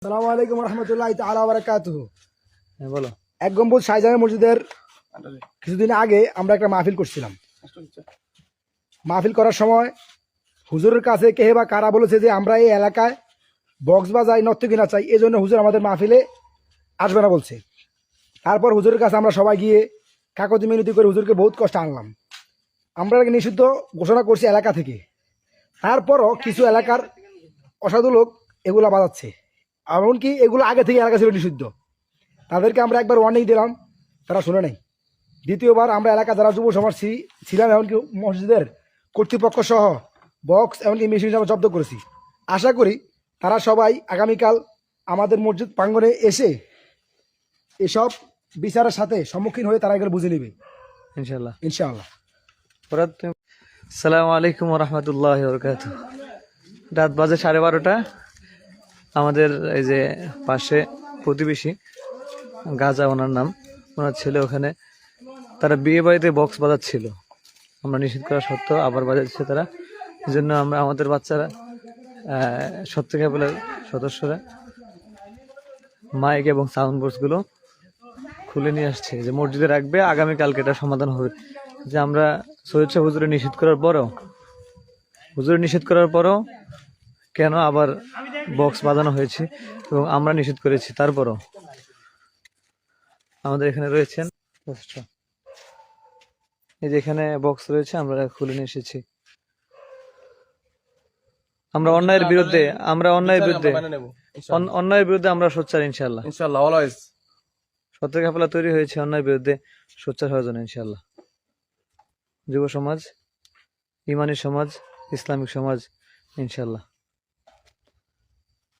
আসসালামু আলাইকুম রহমতুল্লাহি তাআলা ওয়া বারাকাতুহু। হ্যাঁ বলো। এক গম্বুজ শাহজালাল মসজিদের কিছুদিন আগে আমরা একটা মাহফিল করছিলাম। মাহফিল করার সময় হুজুরের কাছে কে বা কারা বলেছে যে আমরা এই এলাকায় বক্স বাজাই নর্তকী নাচাই, এই জন্য হুজুর আমাদের মাহফিলে আসবে না বলছে। তারপর হুজুরের কাছে আমরা সবাই গিয়ে কাকতি মিনতি করে হুজুরকে বহুত কষ্ট আনলাম। আমরা এটাকে নিষিদ্ধ ঘোষণা করছি এলাকা থেকে। তারপরও কিছু এলাকার অসাধু লোক এগুলা বাজাচ্ছে, এমনকি এগুলো আগে থেকে এলাকা ছিল নিষিদ্ধ। তাদেরকে আমরা একবার ওয়ার্নিং দিলাম, তারা শুনে নাই। দ্বিতীয়বার আমরা এলাকা যারা যুব সমাজ ছিলাম, এমনকি মসজিদের কর্তৃপক্ষ সহ বক্স এমনকি মেশিন আমরা জব্দ করেছি। আশা করি তারা সবাই আগামীকাল আমাদের মসজিদ প্রাঙ্গণে এসে এসব বিচারের সাথে সম্মুখীন হয়ে তারা এগুলো বুঝে নেবে ইনশাল্লাহ ইনশাআল্লাহ। আসসালামু আলাইকুম ওয়া রাহমাতুল্লাহি ওয়া বারাকাতুহু। রাত বাজে 12:30। আমাদের এই যে পাশে প্রতিবেশী গাজা, ওনার নাম, ওনার ছেলে ওখানে তারা বিয়ে বাড়িতে বক্স বাজাচ্ছিল। আমরা নিষেধ করা সত্ত্বেও আবার বাজাচ্ছে তারা। এই জন্য আমরা আমাদের বাচ্চারা সত্যিকারের সদস্যরা মাইক এবং সাউন্ড বক্সগুলো খুলে নিয়ে আসছে যে মসজিদে রাখবে, আগামীকালকে এটা সমাধান হবে। যে আমরা সৈয়দ শাহ হুজুরে নিষেধ করার পরেও কেন আবার বক্স বাজানো হয়েছে এবং আমরা নিষেধ করেছি, তারপরও আমাদের এখানে রয়েছেন এই যে এখানে বক্স রয়েছে, আমরা খুলে নিয়ে এসেছি। আমরা অন্যায়ের বিরুদ্ধে আমরা সোচ্চার ইনশাআল্লাহ। অলওয়েজ সত্য কাফেলা তৈরি হয়েছে অন্যায়ের বিরুদ্ধে সোচ্চার হওয়ার জন্য ইনশাআল্লাহ। যুব সমাজ, ইমানি সমাজ, ইসলামিক সমাজ ইনশাআল্লাহ।